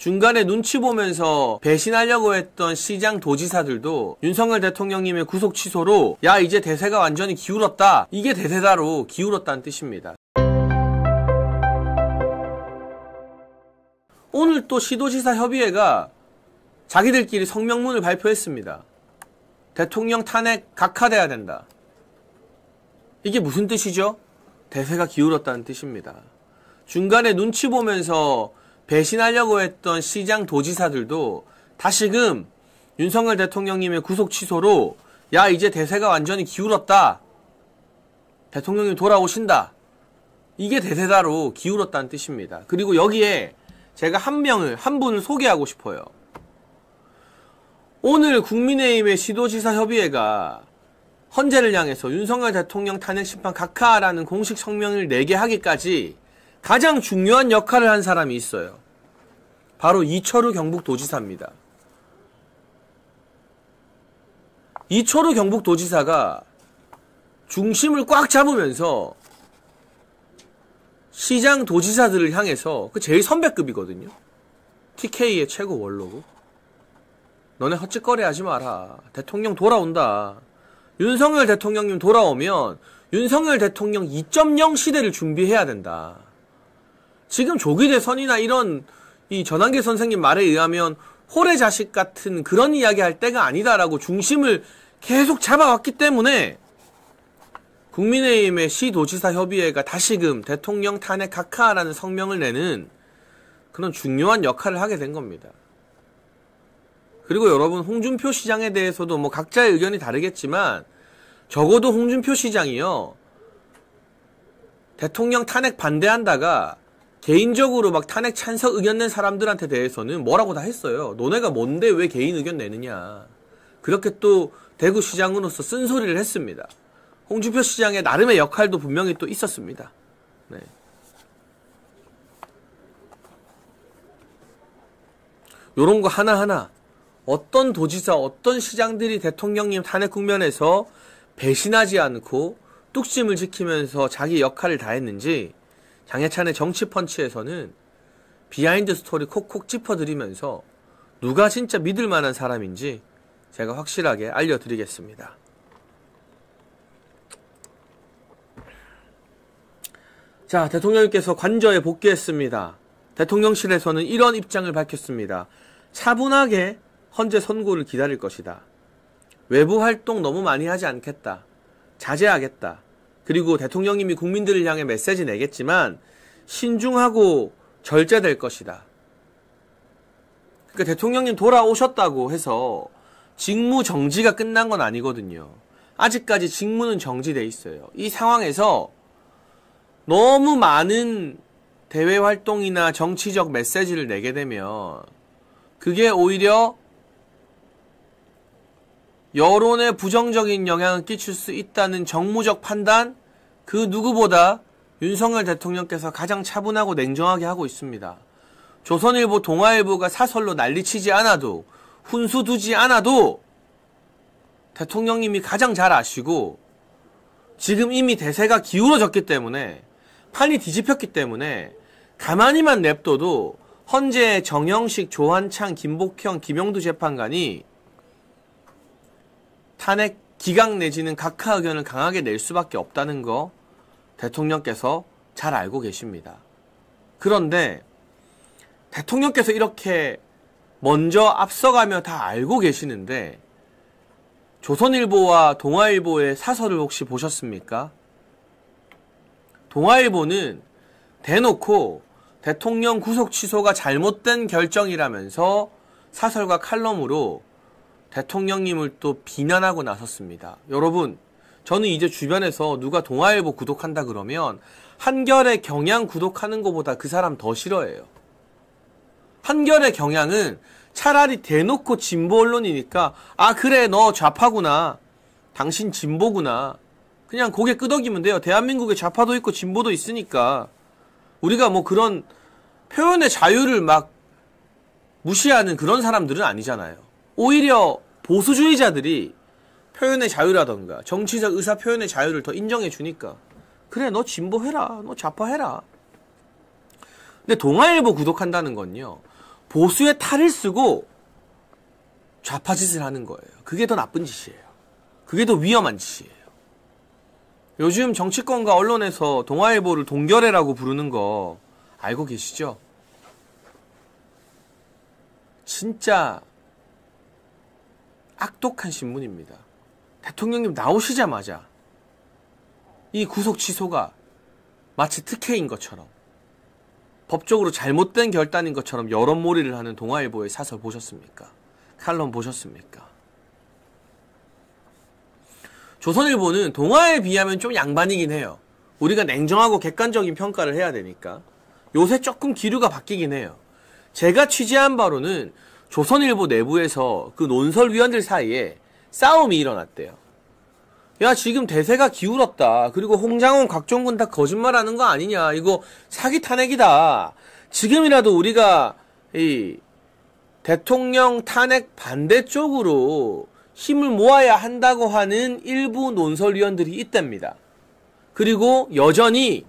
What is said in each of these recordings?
중간에 눈치 보면서 배신하려고 했던 시장 도지사들도 윤석열 대통령님의 구속 취소로 야 이제 대세가 완전히 기울었다, 이게 대세다로 기울었다는 뜻입니다. 오늘 또 시도지사 협의회가 자기들끼리 성명문을 발표했습니다. 대통령 탄핵 각하돼야 된다. 이게 무슨 뜻이죠? 대세가 기울었다는 뜻입니다. 중간에 눈치 보면서 배신하려고 했던 시장 도지사들도 다시금 윤석열 대통령님의 구속 취소로 야 이제 대세가 완전히 기울었다, 대통령님 돌아오신다, 이게 대세다로 기울었다는 뜻입니다. 그리고 여기에 제가 한 분을 소개하고 싶어요. 오늘 국민의힘의 시도지사 협의회가 헌재를 향해서 윤석열 대통령 탄핵 심판 각하라는 공식 성명을 내게 하기까지 가장 중요한 역할을 한 사람이 있어요. 바로 이철우 경북도지사입니다. 이철우 경북도지사가 중심을 꽉 잡으면서 시장 도지사들을 향해서 그 제일 선배급이거든요. TK의 최고 원로고. 너네 헛짓거리 하지 마라. 대통령 돌아온다. 윤석열 대통령님 돌아오면 윤석열 대통령 2.0 시대를 준비해야 된다. 지금 조기 대선이나 이런 이 전한계 선생님 말에 의하면 홀의 자식 같은 그런 이야기 할 때가 아니다라고 중심을 계속 잡아왔기 때문에 국민의힘의 시도지사 협의회가 다시금 대통령 탄핵 각하라는 성명을 내는 그런 중요한 역할을 하게 된 겁니다. 그리고 여러분, 홍준표 시장에 대해서도 뭐 각자의 의견이 다르겠지만 적어도 홍준표 시장이요, 대통령 탄핵 반대한다가 개인적으로 막 탄핵 찬성 의견 낸 사람들한테 대해서는 뭐라고 다 했어요. 너네가 뭔데 왜 개인 의견 내느냐. 그렇게 또 대구시장으로서 쓴소리를 했습니다. 홍준표 시장의 나름의 역할도 분명히 또 있었습니다. 네. 요런 거 하나하나 어떤 도지사, 어떤 시장들이 대통령님 탄핵 국면에서 배신하지 않고 뚝심을 지키면서 자기 역할을 다했는지 장해찬의 정치펀치에서는 비하인드 스토리 콕콕 짚어드리면서 누가 진짜 믿을 만한 사람인지 제가 확실하게 알려드리겠습니다. 자, 대통령님께서 관저에 복귀했습니다. 대통령실에서는 이런 입장을 밝혔습니다. 차분하게 헌재 선고를 기다릴 것이다. 외부 활동 너무 많이 하지 않겠다. 자제하겠다. 그리고 대통령님이 국민들을 향해 메시지 내겠지만 신중하고 절제될 것이다. 그러니까 대통령님 돌아오셨다고 해서 직무 정지가 끝난 건 아니거든요. 아직까지 직무는 정지돼 있어요. 이 상황에서 너무 많은 대외 활동이나 정치적 메시지를 내게 되면 그게 오히려 여론에 부정적인 영향을 끼칠 수 있다는 정무적 판단, 그 누구보다 윤석열 대통령께서 가장 차분하고 냉정하게 하고 있습니다. 조선일보, 동아일보가 사설로 난리치지 않아도, 훈수 두지 않아도 대통령님이 가장 잘 아시고 지금 이미 대세가 기울어졌기 때문에, 판이 뒤집혔기 때문에 가만히만 냅둬도 헌재 정영식, 조한창, 김복형, 김용두 재판관이 탄핵 기각 내지는 각하 의견을 강하게 낼 수밖에 없다는 거 대통령께서 잘 알고 계십니다. 그런데 대통령께서 이렇게 먼저 앞서가며 다 알고 계시는데 조선일보와 동아일보의 사설을 혹시 보셨습니까? 동아일보는 대놓고 대통령 구속 취소가 잘못된 결정이라면서 사설과 칼럼으로 대통령님을 또 비난하고 나섰습니다. 여러분, 저는 이제 주변에서 누가 동아일보 구독한다 그러면 한겨레 경향 구독하는 것보다 그 사람 더 싫어해요. 한겨레 경향은 차라리 대놓고 진보 언론이니까 아 그래 너 좌파구나, 당신 진보구나, 그냥 고개 끄덕이면 돼요. 대한민국에 좌파도 있고 진보도 있으니까 우리가 뭐 그런 표현의 자유를 막 무시하는 그런 사람들은 아니잖아요. 오히려 보수주의자들이 표현의 자유라던가 정치적 의사 표현의 자유를 더 인정해 주니까 그래 너 진보해라, 너 좌파해라. 근데 동아일보 구독한다는 건요, 보수의 탈을 쓰고 좌파 짓을 하는 거예요. 그게 더 나쁜 짓이에요. 그게 더 위험한 짓이에요. 요즘 정치권과 언론에서 동아일보를 동결해라고 부르는 거 알고 계시죠? 진짜 악독한 신문입니다. 대통령님 나오시자마자 이 구속 취소가 마치 특혜인 것처럼, 법적으로 잘못된 결단인 것처럼 여론몰이를 하는 동아일보의 사설 보셨습니까? 칼럼 보셨습니까? 조선일보는 동아에 비하면 좀 양반이긴 해요. 우리가 냉정하고 객관적인 평가를 해야 되니까. 요새 조금 기류가 바뀌긴 해요. 제가 취재한 바로는 조선일보 내부에서 그 논설위원들 사이에 싸움이 일어났대요. 야, 지금 대세가 기울었다. 그리고 홍장원, 곽종근 다 거짓말하는 거 아니냐. 이거 사기 탄핵이다. 지금이라도 우리가 이 대통령 탄핵 반대쪽으로 힘을 모아야 한다고 하는 일부 논설위원들이 있답니다. 그리고 여전히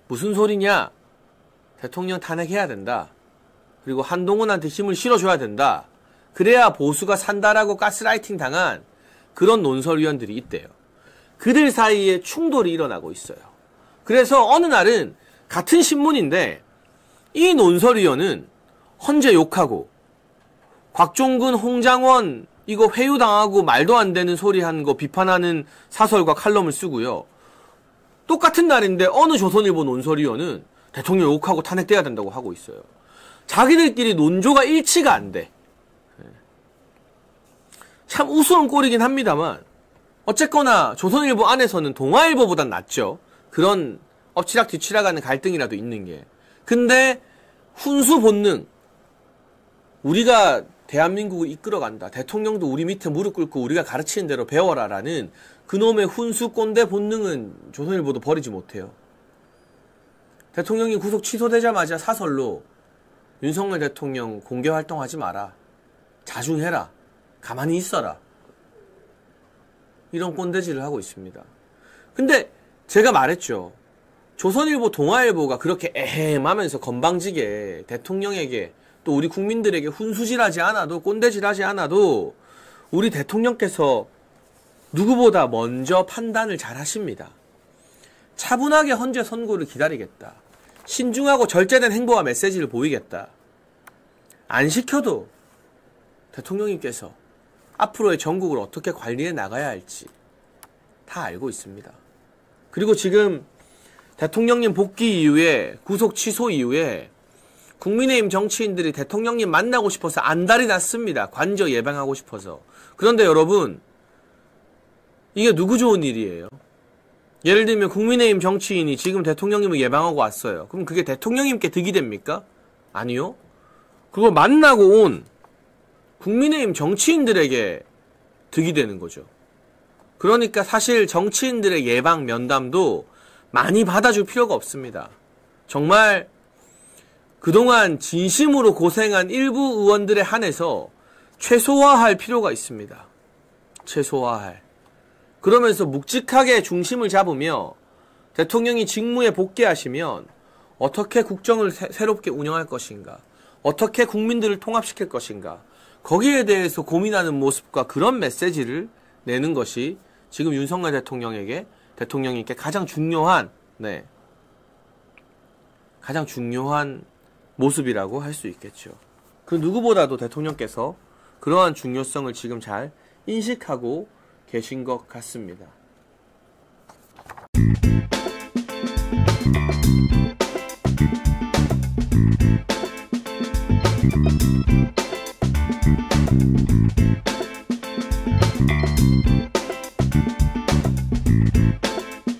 무슨 소리냐. 대통령 탄핵해야 된다. 그리고 한동훈한테 힘을 실어줘야 된다. 그래야 보수가 산다라고 가스라이팅 당한 그런 논설위원들이 있대요. 그들 사이에 충돌이 일어나고 있어요. 그래서 어느 날은 같은 신문인데 이 논설위원은 헌재 욕하고 곽종근, 홍장원 이거 회유당하고 말도 안 되는 소리 한 거 비판하는 사설과 칼럼을 쓰고요. 똑같은 날인데 어느 조선일보 논설위원은 대통령 욕하고 탄핵돼야 된다고 하고 있어요. 자기들끼리 논조가 일치가 안 돼. 참 우스운 꼴이긴 합니다만 어쨌거나 조선일보 안에서는 동아일보보단 낫죠. 그런 엎치락 뒤치락하는 갈등이라도 있는 게. 근데 훈수 본능, 우리가 대한민국을 이끌어간다. 대통령도 우리 밑에 무릎 꿇고 우리가 가르치는 대로 배워라라는 그놈의 훈수 꼰대 본능은 조선일보도 버리지 못해요. 대통령이 구속 취소되자마자 사설로 윤석열 대통령 공개 활동하지 마라. 자중해라. 가만히 있어라. 이런 꼰대질을 하고 있습니다. 근데 제가 말했죠. 조선일보, 동아일보가 그렇게 에헴하면서 건방지게 대통령에게 또 우리 국민들에게 훈수질하지 않아도, 꼰대질하지 않아도 우리 대통령께서 누구보다 먼저 판단을 잘 하십니다. 차분하게 헌재 선고를 기다리겠다. 신중하고 절제된 행보와 메시지를 보이겠다. 안 시켜도 대통령님께서 앞으로의 전국을 어떻게 관리해 나가야 할지 다 알고 있습니다. 그리고 지금 대통령님 복귀 이후에, 구속 취소 이후에 국민의힘 정치인들이 대통령님 만나고 싶어서 안달이 났습니다. 관저 예방하고 싶어서. 그런데 여러분, 이게 누구 좋은 일이에요? 예를 들면 국민의힘 정치인이 지금 대통령님을 예방하고 왔어요. 그럼 그게 대통령님께 득이 됩니까? 아니요. 그걸 만나고 온 국민의힘 정치인들에게 득이 되는 거죠. 그러니까 사실 정치인들의 예방 면담도 많이 받아줄 필요가 없습니다. 정말 그동안 진심으로 고생한 일부 의원들에 한해서 최소화할 필요가 있습니다. 최소화할. 그러면서 묵직하게 중심을 잡으며 대통령이 직무에 복귀하시면 어떻게 국정을 새롭게 운영할 것인가, 어떻게 국민들을 통합시킬 것인가, 거기에 대해서 고민하는 모습과 그런 메시지를 내는 것이 지금 윤석열 대통령님께 가장 중요한 모습이라고 할 수 있겠죠. 그 누구보다도 대통령께서 그러한 중요성을 지금 잘 인식하고 계신 것 같습니다.